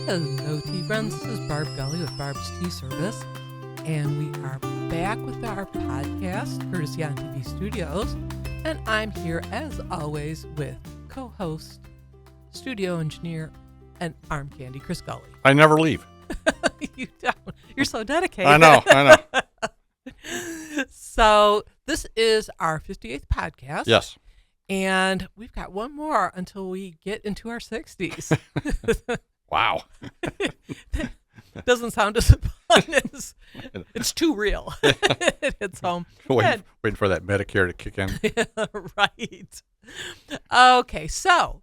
Hello, tea friends. This is Barb with Barb's Tea Service, and we are back with our podcast, courtesy on TV Studios. And I'm here, as always, with co-host, studio engineer, and arm candy, Chris Gully. I never leave. You don't. You're so dedicated. I know. So this is our 58th podcast. Yes. And we've got one more until we get into our 60s. Wow. Doesn't sound as fun as it's too real. It hits home. Waiting for that Medicare to kick in. Right. Okay, so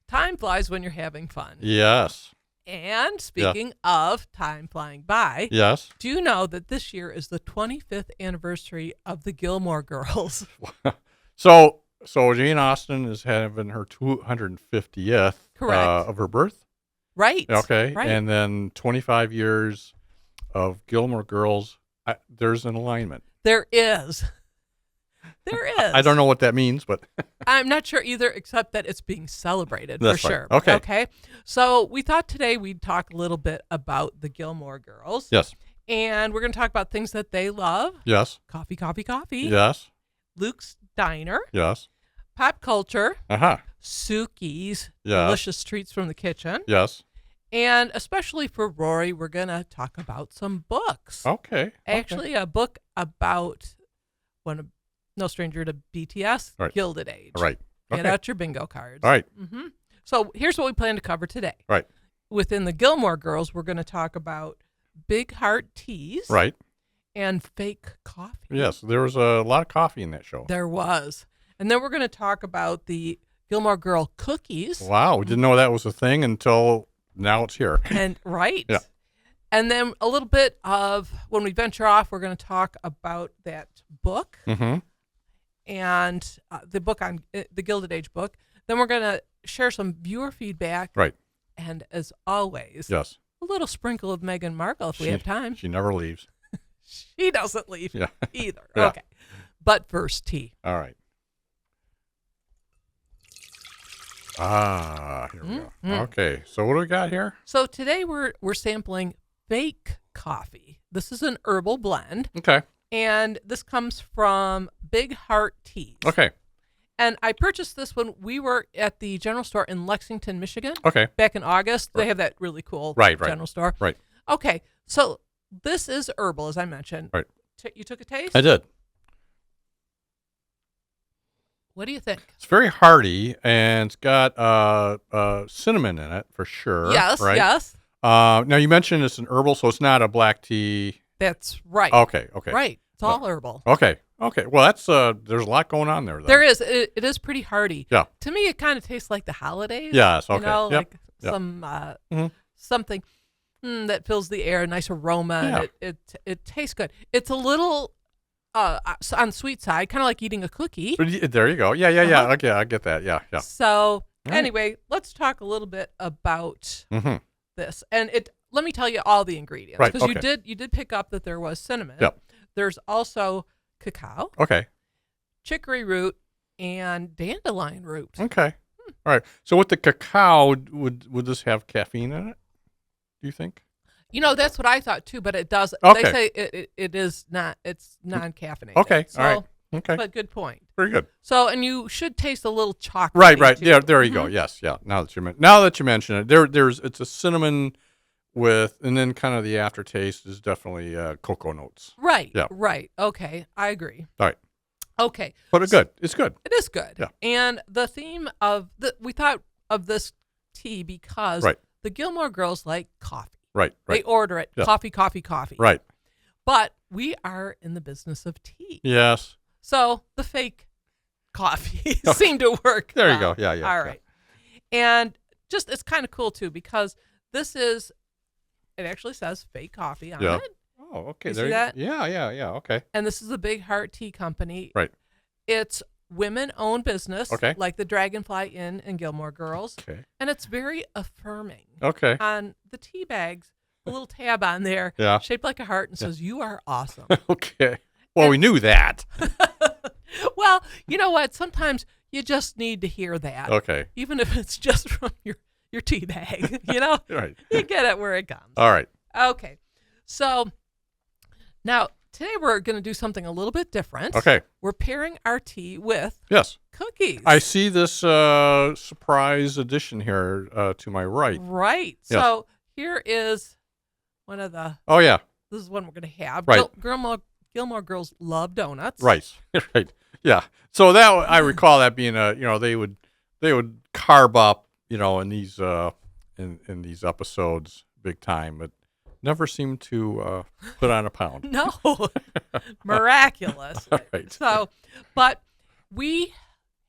time flies when you're having fun. Yes. And speaking of time flying by, yes. Do you know that this year is the 25th anniversary of the Gilmore Girls? So Jane Austen is having her 250th of her birth. Right. Okay. Right. And then 25 years of Gilmore Girls. There's an alignment. There is. I don't know what that means, but I'm not sure either, except that it's being celebrated. That's for right. sure. Okay. So we thought today we'd talk a little bit about the Gilmore Girls. Yes. And we're going to talk about things that they love. Yes. Coffee. Yes. Luke's Diner. Yes. Pop culture. Uh-huh. Suki's Yes. delicious treats from the kitchen. Yes. And especially for Rory, we're going to talk about some books. Okay. Actually, a book about no stranger to BTS, right. Gilded Age. Right. Okay. Get out your bingo cards. All right. Mm-hmm. So here's what we plan to cover today. Right. Within the Gilmore Girls, we're going to talk about big heart teas. Right. And fake coffee. Yes, there was a lot of coffee in that show. There was. And then we're going to talk about the Gilmore Girl cookies. Wow, we didn't know that was a thing until now it's here. And right. Yeah. And then a little bit of, when we venture off, we're going to talk about that book. Mm-hmm. And the book on the Gilded Age book. Then we're going to share some viewer feedback. Right. And as always, yes, a little sprinkle of Meghan Markle if we have time. She never leaves. She doesn't leave either. Yeah. Okay. But first, tea. All right. Here we go. Okay, so what do we got here? So today we're sampling fake coffee. This is an herbal blend. Okay. And this comes from Big Heart Teas. Okay. And I purchased this when we were at the general store in Lexington, Michigan. Okay. Back in August. They have that really cool general store. Right. Okay. So this is herbal, as I mentioned. Right. You took a taste? I did. What do you think? It's very hearty, and it's got cinnamon in it for sure. Yes, right? yes. Now, you mentioned it's an herbal, so it's not a black tea. That's right. Okay. Right. It's all herbal. Okay. Well, that's there's a lot going on there. Then. There is. It is pretty hearty. Yeah. To me, it kind of tastes like the holidays. Yes. Okay. You know, yep. some something that fills the air, a nice aroma. Yeah. And it tastes good. It's a little on the sweet side, kind of like eating a cookie. There you go. Yeah. Okay, I get that. Yeah. So anyway, let's talk a little bit about this. And let me tell you all the ingredients. Right. Because okay. you did pick up that there was cinnamon. Yep. There's also cacao. Okay. Chicory root and dandelion root. Okay. All right. So with the cacao, would this have caffeine in it? Do you think? You know, that's what I thought too, but it doesn't. Okay. They say it is not. It's non-caffeinated. Okay. So, all right. Okay. But good point. Very good. So, and you should taste a little chocolate. Right. Yeah. There you go. Yes. Yeah. Now that you mention it, it's a cinnamon with, and then kind of the aftertaste is definitely cocoa notes. Right. Yeah. Right. Okay. I agree. All right. Okay. But it's good. It's good. It is good. Yeah. And the theme of we thought of this tea because the Gilmore Girls like coffee. Right. They order it. Yeah. Coffee. Right. But we are in the business of tea. Yes. So the fake coffee seemed to work. There you go. Yeah. All right. And just it's kind of cool too because it actually says fake coffee on it. Oh, okay. You there see that? Yeah. Okay. And this is the Big Heart Tea Company. Right. It's women-owned business, okay, like the Dragonfly Inn and Gilmore Girls. Okay. And it's very affirming. Okay. On the tea bags, a little tab on there, shaped like a heart, and says, "You are awesome." Okay. Well, we knew that. Well, you know what? Sometimes you just need to hear that. Okay. Even if it's just from your your tea bag. You know, Right. you get it where it comes. All right. Okay. So now today we're going to do something a little bit different. Okay. We're pairing our tea with Yes. cookies. I see this surprise addition here to my right. Right. Yes. So here is one of the. Oh, yeah. This is one we're going to have. Right. Gilmore Girls love donuts. Right. Right. Yeah. So that I recall that being they would carve up, in these in these episodes big time, but never seemed to put on a pound. No. Miraculous. Right. So, but we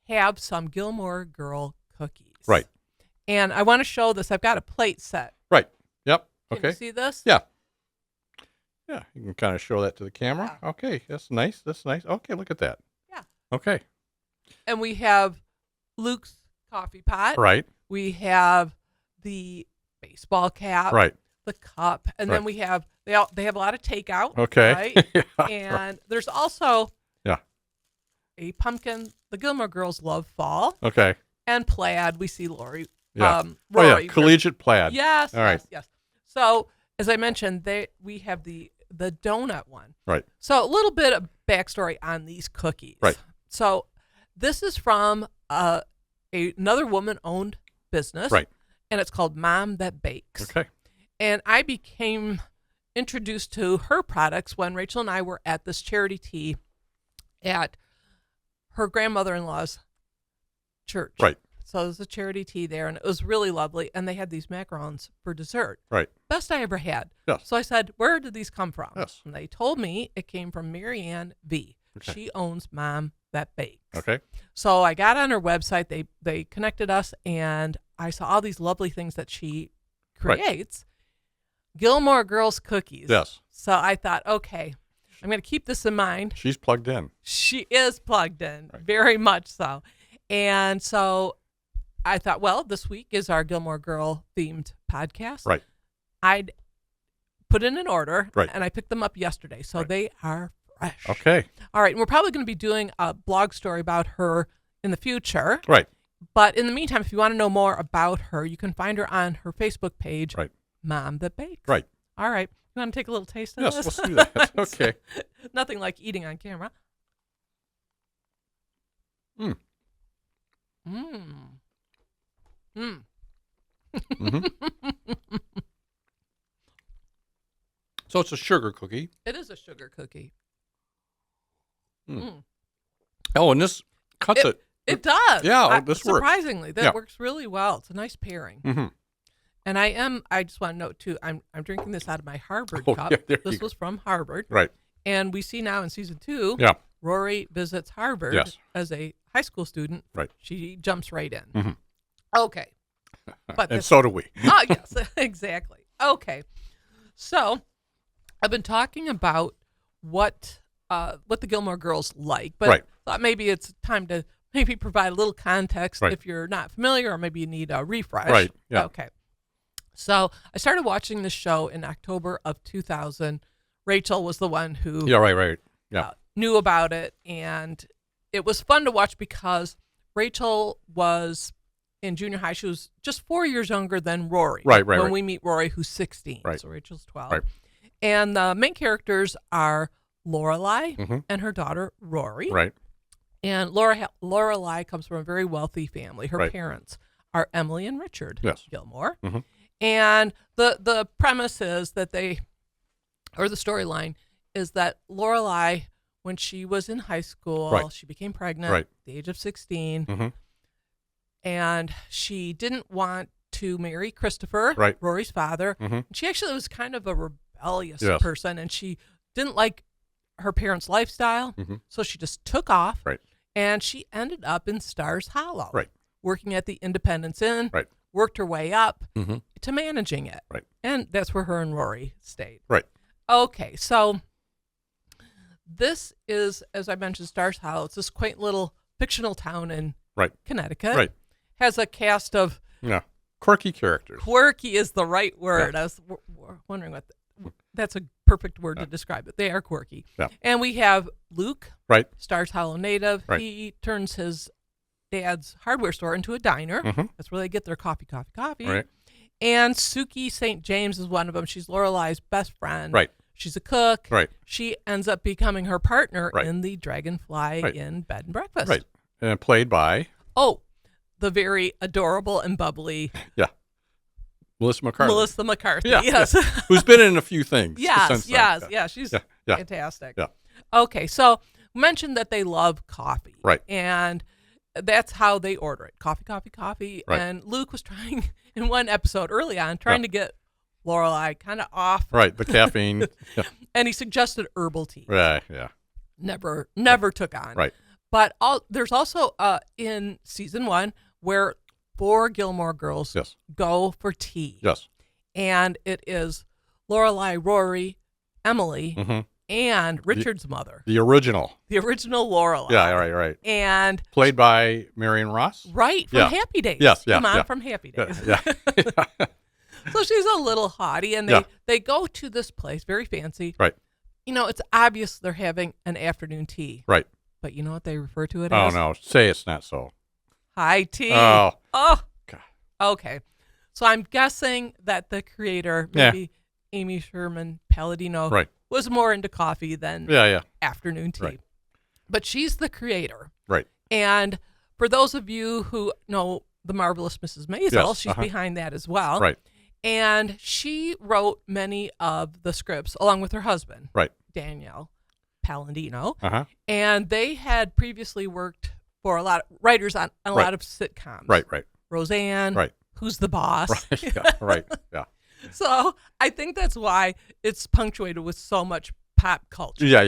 have some Gilmore Girl cookies. Right. And I want to show this. I've got a plate set. Right. Yep. Can Okay. you see this? Yeah. Yeah. You can kind of show that to the camera. Yeah. Okay. That's nice. That's nice. Okay. Look at that. Yeah. Okay. And we have Luke's coffee pot. Right. We have the baseball cap. Right. The cup. And then Right. we have, they have a lot of takeout. Okay. Right? Yeah. And there's also Yeah. a pumpkin. The Gilmore Girls love fall. Okay. And plaid. We see Lori. Yeah. Rory. Oh, yeah. Collegiate plaid. Yes. All right. Yes. So as I mentioned, we have the donut one. Right. So a little bit of backstory on these cookies. Right. So this is from another woman-owned business. Right. And it's called Mom That Bakes. Okay. And I became introduced to her products when Rachel and I were at this charity tea at her grandmother-in-law's church. Right. So it was a charity tea there, and it was really lovely. And they had these macarons for dessert. Right. Best I ever had. Yes. So I said, where did these come from? Yes. And they told me it came from Marianne V. Okay. She owns Mom That Bakes. Okay. So I got on her website. They connected us, and I saw all these lovely things that she creates. Right. Gilmore Girls cookies. Yes. So I thought, okay, I'm going to keep this in mind. She's plugged in. She is plugged in, Right. very much so. And so I thought, well, this week is our Gilmore Girl themed podcast. Right. I'd put in an order, Right. and I picked them up yesterday. So Right. they are fresh. Okay. All right. And we're probably going to be doing a blog story about her in the future. Right. But in the meantime, if you want to know more about her, you can find her on her Facebook page, Right. Mom That Bakes. Right. All right. You want to take a little taste of Yes, this? let's do that. Okay. Nothing like eating on camera. Mm. Mm. Mm. Mm-hmm. So it's a sugar cookie. It is a sugar cookie. Mm. Mm. Oh, and this cuts it. It does. Yeah, this works. Surprisingly, that Yeah. works really well. It's a nice pairing. Mm-hmm. And I just want to note too, I'm drinking this out of my Harvard Oh, cup. yeah, there you This go. was from Harvard. Right. And we see now in season 2, Yeah. Rory visits Harvard Yes. as a high school student. Right. She jumps right in. Mm-hmm. Okay. But And so do we. Oh, yes, exactly. Okay. So I've been talking about what the Gilmore Girls like, but Right. thought maybe it's time to maybe provide a little context Right. if you're not familiar, or maybe you need a refresh. Right, yeah. Okay. So I started watching the show in October of 2000. Rachel was the one who Yeah, right. Yeah. knew about it, and it was fun to watch because Rachel was in junior high. She was just 4 years younger than Rory. Right. When we meet Rory, who's 16. Right. So Rachel's 12. Right. And the main characters are Lorelai Mhm. and her daughter Rory. Right. And Lorelai comes from a very wealthy family. Her Right. parents are Emily and Richard Yes. Gilmore. Mhm. And the premise is that the storyline is that Lorelai, when she was in high school, Right. she became pregnant Right. at the age of 16. Mhm. And she didn't want to marry Christopher, Right. Rory's father. Mhm. She actually was kind of a rebellious Yes. person, and she didn't like her parents' lifestyle, Mhm. so she just took off. Right. And she ended up in Stars Hollow, Right. working at the Independence Inn, Right. worked her way up Mhm. to managing it. Right. And that's where her and Rory stayed. Right. Okay, so this is, as I mentioned, Stars Hollow. It's this quaint little fictional town in Right. Connecticut. Right. Has a cast of Yeah. Quirky characters. quirky is the right word. Yeah. I was wondering that's a perfect word to describe it. They are quirky. Yeah. And we have Luke, Right. Stars Hollow native. Right. He turns his dad's hardware store into a diner. Mhm. That's where they get their coffee. Right. And Suki St. James is one of them. She's Lorelai's best friend. Right. She's a cook. Right. She ends up becoming her partner Right. in the Dragonfly Right. in Bed and Breakfast. Right. And played by Oh, the very adorable and bubbly Melissa McCarthy. Melissa McCarthy. Yeah, Yes. Who's been in a few things. Yes. since then. Yeah. She's Yeah. fantastic. Yeah. Okay. So mentioned that they love coffee. Right. And that's how they order it. Coffee. Right. And Luke was trying in one episode early on, trying to get Lorelai kind of off. Right. The caffeine. Yeah. And he suggested herbal tea. Right. Yeah. Never took on. Right. But there's also in season 1 where 4 Gilmore Girls Yes. go for tea. Yes. And it is Lorelai, Rory, Emily, Mm-hmm. and Richard's mother. The original. The original Lorelai. Yeah. Right. And Played by Marion Ross. right from Yeah. Happy Days. Yes. Yeah. The mom Yeah. from Happy Yeah. Days. Yeah. So she's a little haughty, and they go to this place, very fancy. Right. You know, it's obvious they're having an afternoon tea. Right. But you know what they refer to it Oh as? no! Say it's not so. High tea. Oh. Oh. God. Okay. So I'm guessing that the creator, maybe Amy Sherman Palladino, Right. was more into coffee than Yeah. afternoon tea. Right. But she's the creator. Right. And for those of you who know The Marvelous Mrs. Maisel, Yes, she's behind that as well. Right. And she wrote many of the scripts along with her husband, Right. Danielle Palladino. Uh-huh. And they had previously worked for a lot of writers on a lot of sitcoms. Right. Roseanne. Right. Who's the boss? Right. Yeah. Right. Yeah. So I think that's why it's punctuated with so much pop culture. Yeah.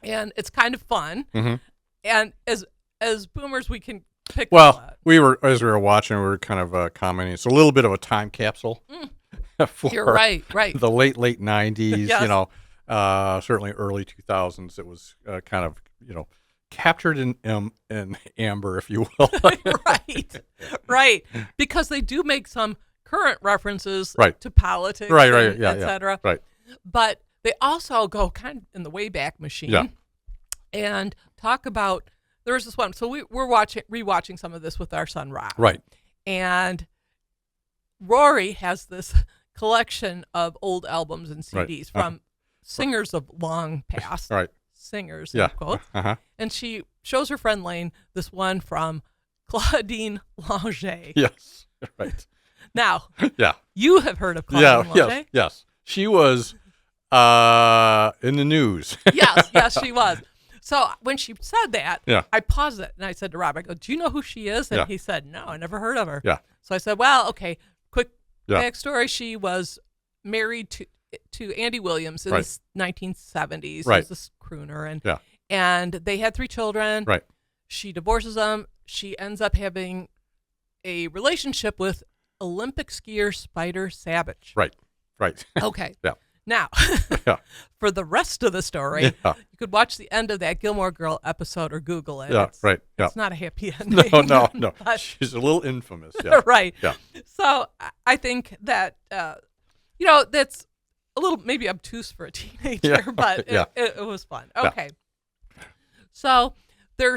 And it's kind of fun. Mm-hmm. And as boomers, we can pick up Well, on it. as we were watching, we were kind of commenting. It's a little bit of a time capsule. For You're right. the late 90s, Yes. certainly early 2000s. It was kind of, captured in amber, if you will. Right. Because they do make some current references Right. to politics, Right, yeah, etc. Right. But they also go kind of in the Wayback Machine and talk about. There's this one. So we're rewatching some of this with our son Rob. Right. And Rory has this collection of old albums and CDs from singers of long past. Right. Singers, Yeah. quote. Uh-huh. And she shows her friend Lane this one from Claudine Langer. Yes. Right. Now, Yeah. you have heard of Claudine Langer? Yes. She was in the news. Yes, she was. So when she said that, Yeah. I paused it and I said to Rob, I go, do you know who she is? And Yeah. he said, no, I never heard of her. Yeah. So I said, well, okay, quick Yeah. backstory. She was married to Andy Williams in Right. the 1970s. Right. He was this crooner. Yeah. And they had 3 children. Right. She divorces him. She ends up having a relationship with Olympic skier Spider Savage. Right. Right. Okay. Yeah. Now, Yeah. for the rest of the story, Yeah. you could watch the end of that Gilmore Girl episode or Google it. Yeah. Right. Yeah. It's not a happy ending. No. But- She's a little infamous. Yeah. right. Yeah. So I think that, that's a little maybe obtuse for a teenager, Yeah. but Yeah. it was fun. Okay. So there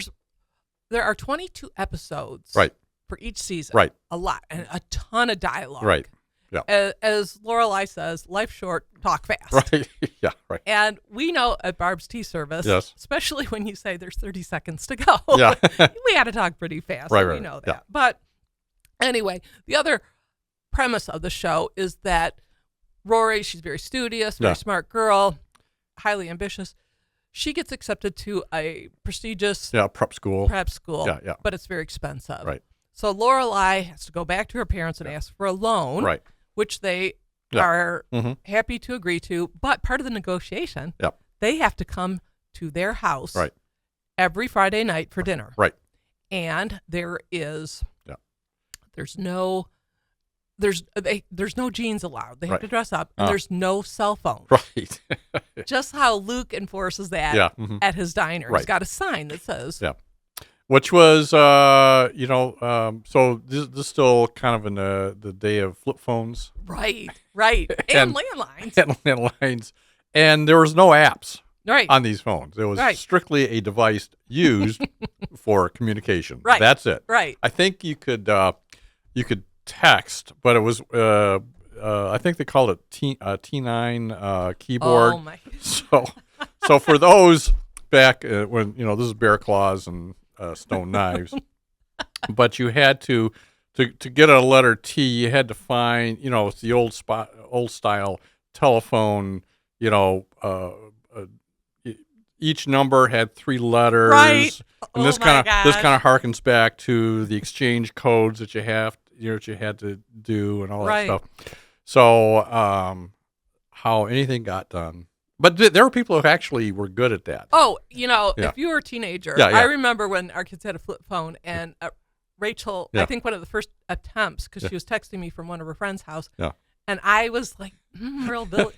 are 22 episodes Right. for each season. Right. A lot and a ton of dialogue. Right. Yeah. As Lorelai says, life short, talk fast. Right. Yeah. Right. And we know at Barb's Tea Service, Yes. especially when you say there's 30 seconds to go, Yeah. we had to talk pretty fast. Right, We right, know that. yeah. But anyway, the other premise of the show is that Rory, she's very studious, very Yeah. smart girl, highly ambitious. She gets accepted to a prestigious Yeah. Prep school. prep school, Yeah. but it's very expensive. Right. So Lorelai has to go back to her parents and ask for a loan, Right. which they Yeah. are Mhm. happy to agree to. But part of the negotiation, Yep. they have to come to their house Right. every Friday night for dinner. Right. And there is, Yeah. there's no jeans allowed. They have Right. to dress up, and Oh. there's no cell phone. Right. Just how Luke enforces that Yeah. Mhm. at his diner. He's Right. got a sign that says, Yeah. Which was, so this is still kind of in the day of flip phones right, and And- landlines. and landlines, and there was no apps. Right. on these phones. It was strictly a device used for communication. Right. That's it. Right. I think you could text, but it was I think they called it T9 keyboard. Oh my. So for those back when this is bear claws and stone knives, but you had to get a letter T, you had to find it's the old style telephone. Each number had 3 letters, right? And this kind of harkens back to the exchange codes that you have, that you had to do and all that stuff. So, how anything got done. But there were people who actually were good at that. Oh, if you were a teenager, I remember when our kids had a flip phone and Rachel, I think one of the first attempts, because she was texting me from one of her friends' house, and I was like, real Billy.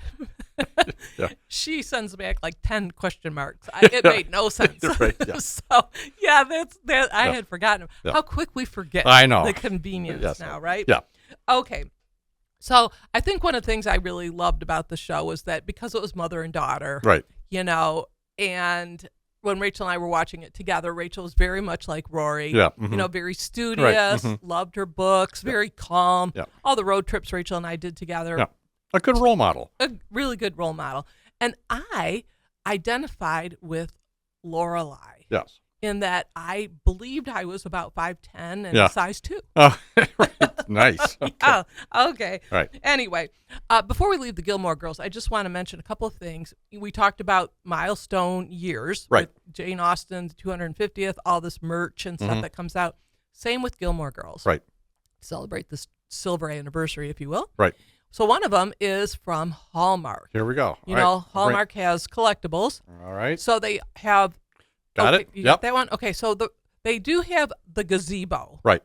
She sends back like 10 question marks. It made no sense. Right, So, that's I had forgotten how quick we forget the convenience now, right? Yeah. Okay. So I think one of the things I really loved about the show was that because it was mother and daughter, right? And when Rachel and I were watching it together, Rachel was very much like Rory, very studious, loved her books, very calm. Yeah. All the road trips Rachel and I did together. Yeah. A good role model. A really good role model. And I identified with Lorelai. Yes. In that I believed I was about 5'10" and size 2. Oh, right. Nice. Okay. Okay. Right. Anyway, before we leave the Gilmore Girls, I just want to mention a couple of things. We talked about milestone years. Right. With Jane Austen's 250th, all this merch and stuff that comes out. Same with Gilmore Girls. Right. Celebrate this silver anniversary, if you will. Right. So one of them is from Hallmark. Here we go. Hallmark has collectibles. All right. So they have... Got it? You got that one? Okay, so they do have the gazebo. Right.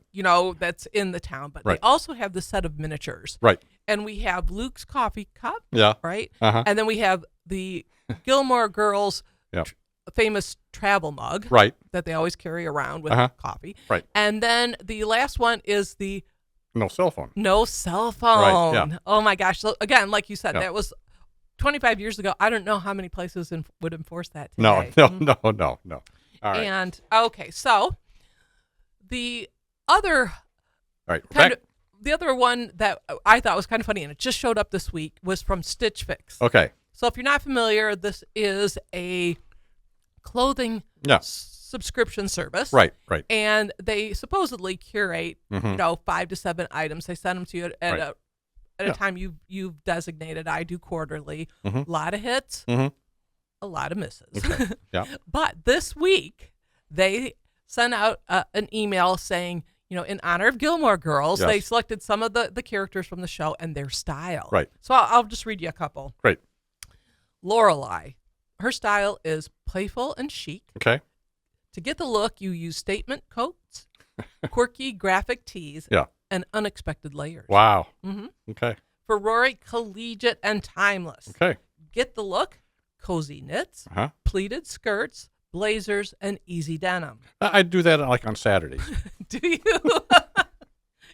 That's in the town, but they also have the set of miniatures. Right. And we have Luke's coffee cup. Yeah. Right? Uh-huh. And then we have the Gilmore Girls famous travel mug. Right. That they always carry around with coffee. Right. And then the last one is the... No cell phone. No cell phone. Right, yeah. Oh, my gosh. So, again, like you said, that was 25 years ago. I don't know how many places would enforce that today. No. All right. And, okay, so the other the other one that I thought was kind of funny, and it just showed up this week, was from Stitch Fix. Okay. So if you're not familiar, this is a clothing subscription service. Right. And they supposedly curate, 5 to 7 items. They send them to you at a time you've designated. I do quarterly. A lot of hits, a lot of misses. Okay. Yeah. But this week, they sent out an email saying, in honor of Gilmore Girls, they selected some of the characters from the show and their style. Right. So I'll just read you a couple. Great. Lorelai, her style is playful and chic. Okay. To get the look, you use statement coats, quirky graphic tees, and unexpected layers. Wow. Mm-hmm. Okay. For Rory, collegiate and timeless. Okay. Get the look, cozy knits, pleated skirts, blazers, and easy denim. I do that like on Saturdays. Do you?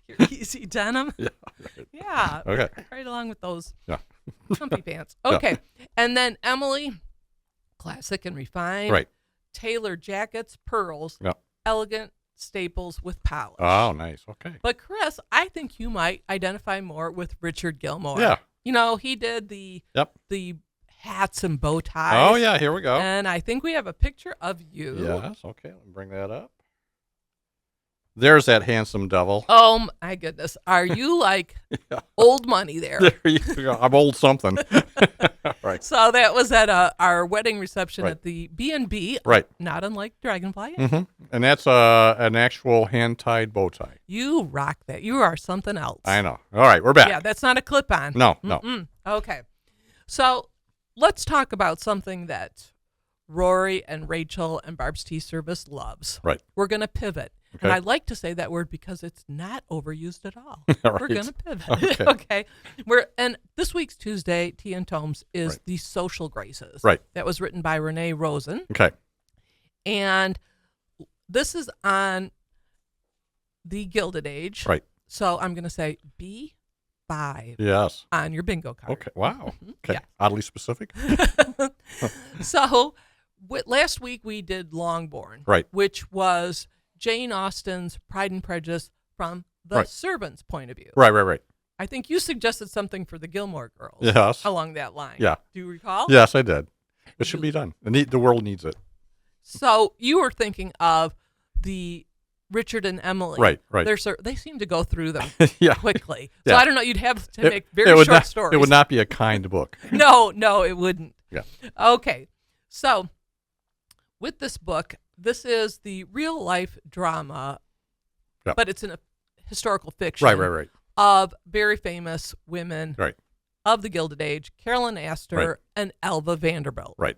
Your easy denim? Yeah. Yeah. Okay. Right along with those comfy pants. Yeah. Okay. And then Emily, classic and refined. Right. Tailored jackets, pearls, elegant staples with polish. Oh, nice. Okay. But Chris, I think you might identify more with Richard Gilmore. Yeah. He did the hats and bow ties. Oh, yeah. Here we go. And I think we have a picture of you. Yes. Okay. Let me bring that up. There's that handsome devil. Oh, my goodness. Are you like old money there? There you go. I'm old something. Right. So that was at our wedding reception at the B&B. Right. Not unlike Dragonfly. Mm-hmm. And that's an actual hand-tied bow tie. You rock that. You are something else. I know. All right. We're back. Yeah, that's not a clip-on. No. Okay. So let's talk about something that Rory and Rachel and Barb's Tea Service loves. Right. We're going to pivot. Okay. And I like to say that word because it's not overused at all. Right. We're going to pivot. Okay. And this week's Tuesday, Tea and Tomes, is The Social Graces. Right. That was written by Renee Rosen. Okay. And this is on the Gilded Age. Right. So I'm going to say B 5 Yes. on your bingo card. Okay. Wow. Okay. Yeah. Oddly specific. So last week we did Longbourn, Right. which was Jane Austen's Pride and Prejudice from the Right. servant's point of view. Right. I think you suggested something for the Gilmore Girls Yes. along that line. Yeah. Do you recall? Yes, I did. It should be done. The world needs it. So you were thinking of the Richard and Emily. Right. They seem to go through them Yeah. quickly. Yeah. So I don't know. You'd have to make very would short not, stories. It would not be a kind book. No, it wouldn't. Yeah. Okay. So with this book, this is the real life drama, Yeah. but it's in a historical fiction. Right. Of very famous women Right. of the Gilded Age, Carolyn Astor Right. and Elva Vanderbilt. Right.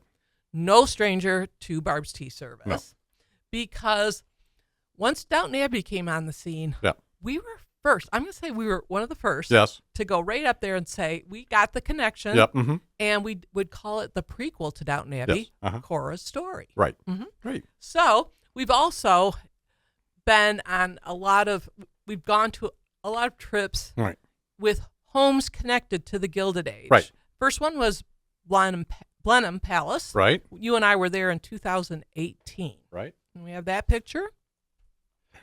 No stranger to Barb's tea service. No. Because once Downton Abbey came on the scene, Yeah. we were first. I'm going to say we were one of the first Yes. to go right up there and say, we got the connection. Yep. Mm-hmm. And we would call it the prequel to Downton Abbey, Yes. Uh-huh. Cora's story. Right. Mm-hmm. Right. So we've also been on we've gone to a lot of trips Right. with homes connected to the Gilded Age. Right. First one was Blenheim Palace. Right. You and I were there in 2018. Right. And we have that picture.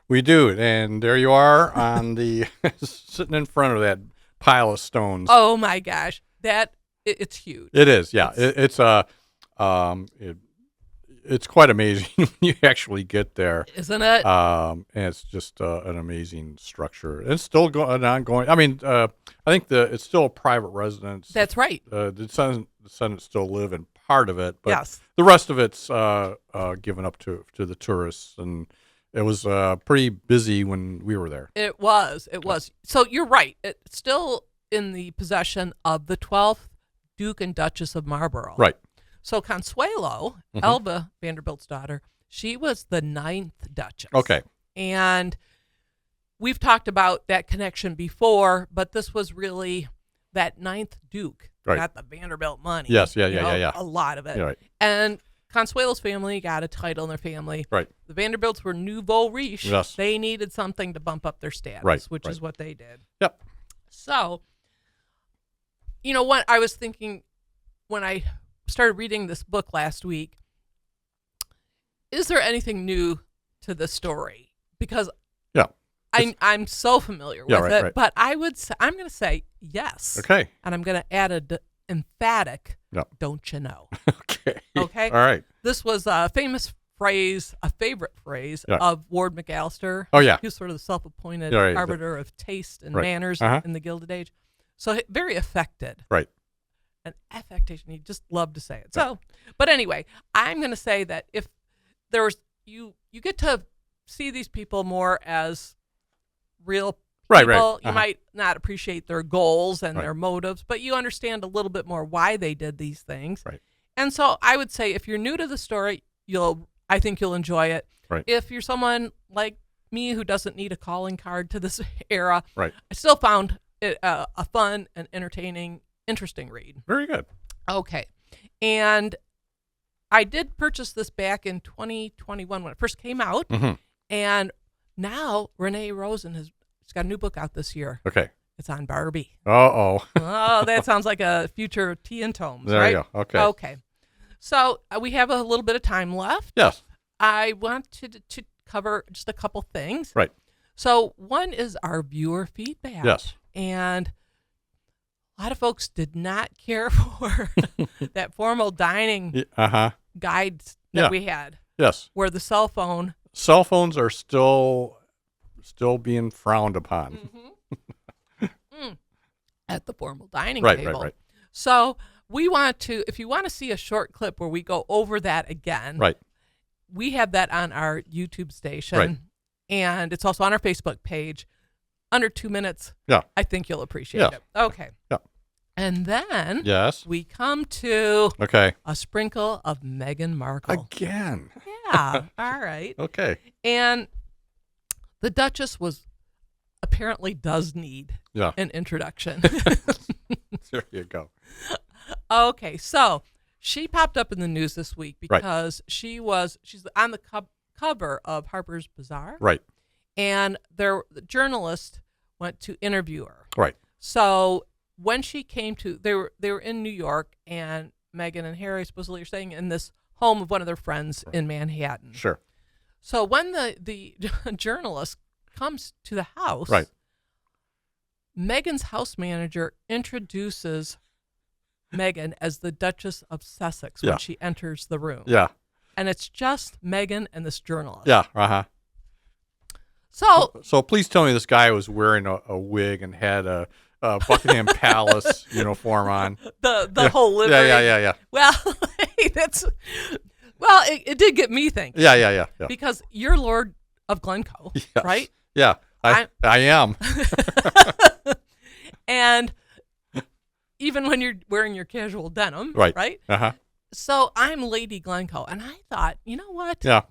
We do, and there you are on the sitting in front of that pile of stones. Oh my gosh, it's huge. It is, yeah. It's quite amazing when you actually get there, Isn't it? and it's just an amazing structure. It's still ongoing. I mean, I think it's still a private residence. That's right. The descendants still live in part of it, but Yes. the rest of it's given up to the tourists, and it was pretty busy when we were there. It was. So you're right. It's still in the possession of the 12th Duke and Duchess of Marlborough. Right. So Consuelo, Mhm. Elva Vanderbilt's daughter, she was the 9th Duchess. Okay. And we've talked about that connection before, but this was really that 9th Duke Right. got the Vanderbilt money. Yes, yeah. A lot of it. Yeah, right. And Consuelo's family got a title in their family. Right. The Vanderbilts were nouveau riche. Yes. They needed something to bump up their status, Right, which right. is what they did. Yep. So, what I was thinking when I started reading this book last week, is there anything new to the story? Because Yeah. I'm so familiar Yeah, with right, it, right. but I'm going to say yes. Okay. And I'm going to add an emphatic, Yeah. don't you know? Okay. Okay. All right. This was a famous phrase, a favorite phrase Yeah. of Ward McAllister. Oh, yeah. He was sort of the self-appointed Yeah, right. arbiter of taste and Right. manners Uh-huh. in the Gilded Age. So very affected. Right. An affectation. He just loved to say it. So, but anyway, I'm going to say that if there was, you get to see these people more as real people. Right. You Uh-huh. might not appreciate their goals and Right. their motives, but you understand a little bit more why they did these things. Right. And so I would say if you're new to the story, I think you'll enjoy it. Right. If you're someone like me who doesn't need a calling card to this era, Right. I still found it a fun and entertaining, interesting read. Very good. Okay. And I did purchase this back in 2021 when it first came out. Mm-hmm. And now Renee Rosen she's got a new book out this year. Okay. It's on Barbie. Uh-oh. Oh, that sounds like a future tea and tomes, There right? you go. Okay. Okay. So we have a little bit of time left. Yes. I wanted to cover just a couple things. Right. So one is our viewer feedback. Yes. And a lot of folks did not care for that formal dining Uh-huh. guide that Yeah. we had, Yes. where the cell phone. Cell phones are still being frowned upon. At the formal dining Right, table. right. So we want to, if you want to see a short clip where we go over that again, Right. we have that on our YouTube station. Right. And it's also on our Facebook page. Under 2 minutes. Yeah. I think you'll appreciate Yeah. it. Okay. Yeah. And then Yes. we come to Okay. a sprinkle of Meghan Markle. Again. Yeah. All right. Okay. And the Duchess apparently does need Yeah. an introduction. There you go. Okay. So she popped up in the news this week Right. because she's on the cover of Harper's Bazaar. Right. And the journalist went to interview her. Right. So when she came to, they were in New York, and Meghan and Harry supposedly are staying in this home of one of their friends in Manhattan. Sure. So when the journalist comes to the house, Right. Meghan's house manager introduces Meghan as the Duchess of Sussex when she enters the room. Yeah. And it's just Meghan and this journalist. Yeah. Uh-huh. So please tell me this guy was wearing a wig and had a Buckingham Palace uniform on. The whole livery. Yeah. Well, it did get me thinking. Yeah. Because you're Lord of Glencoe, Yes. right? Yeah, I am. And even when you're wearing your casual denim, right? Uh-huh. So I'm Lady Glencoe, and I thought, you know what? Yeah.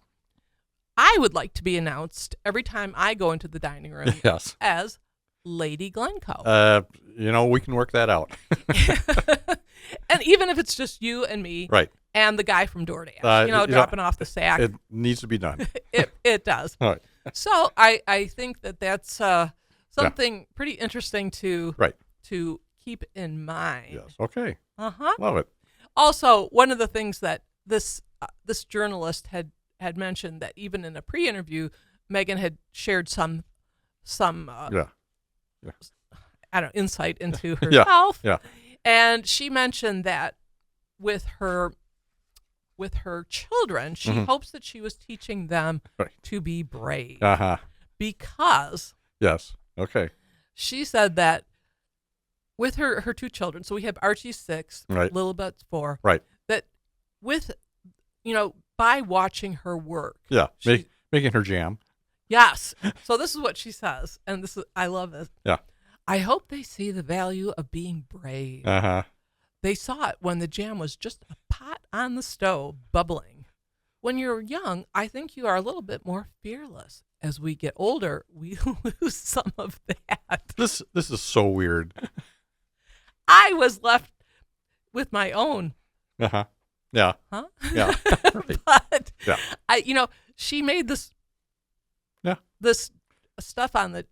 I would like to be announced every time I go into the dining room Yes. as Lady Glencoe. We can work that out. And even if it's just you and me, Right. and the guy from DoorDash, dropping off the sack. It needs to be done. It does. All right. So I think that's something pretty interesting to keep in mind. Yes. Okay. Uh-huh. Love it. Also, one of the things that this journalist had mentioned, that even in a pre-interview, Meghan had shared some I don't know, insight into herself. Yeah. And she mentioned that with her children, she hopes that she was teaching them to be brave. Uh-huh. Because Yes. Okay. she said that with her two children, so we have Archie 6, Right. Lilibet's 4, Right. that with, by watching her work. Yeah. Making her jam. Yes. So this is what she says, and I love this. Yeah. I hope they see the value of being brave. Uh-huh. They saw it when the jam was just a pot on the stove, bubbling. When you're young, I think you are a little bit more fearless. As we get older, we lose some of that. This is so weird. I was left with my own. Uh-huh. Yeah. Huh? Yeah. Right. But Yeah. she made this. Yeah. This stuff on the.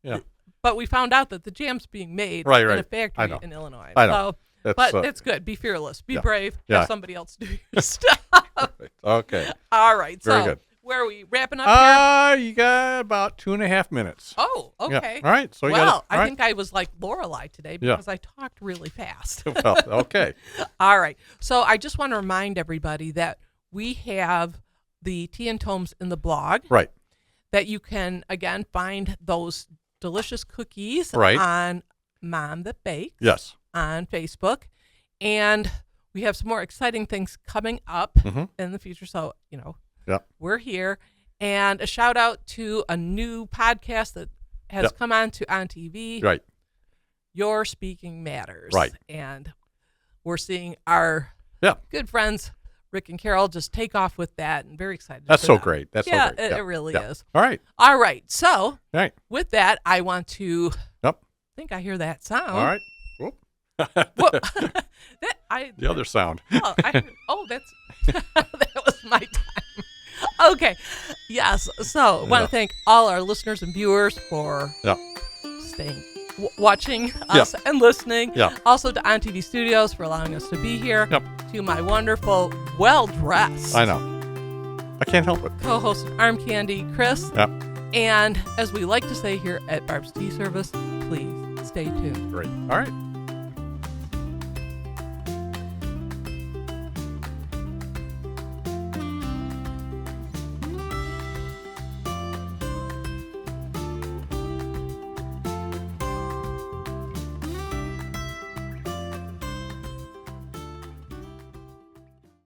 Yeah. But we found out that the jam's being made Right. in a factory in Illinois. I know. So, but it's good. Be fearless. Be brave. Yeah. Have somebody else do your stuff. Perfect. Okay. All right. Very So good. where are we wrapping up here? You got about 2.5 minutes. Oh, okay. Yeah. All right. So I think I was like Lorelei today because I talked really fast. Well, okay. All right. So I just want to remind everybody that we have the Tea and Tomes in the blog. Right. That you can, again, find those delicious cookies Right. on Mom That Bakes. Yes. On Facebook. And we have some more exciting things coming up in the future. So, we're here. And a shout out to a new podcast that has come on TV. Right. Your Speaking Matters. Right. And we're seeing our good friends, Rick and Carol, just take off with that, and very excited. That's so great. That's so great. It really is. All right. All right. So, Right. with that, I want to. Yep. I think I hear that sound. All right. Whoop. The other sound. That was my time. Okay. Yes. So, I want to thank all our listeners and viewers for staying, watching us and listening. Yeah. Also to On TV Studios for allowing us to be here. Yep. To my wonderful, well-dressed. I know. I can't help it. Co-host Arm Candy, Chris. Yep. And as we like to say here at Barb's Tea Service, please stay tuned. Great. All right.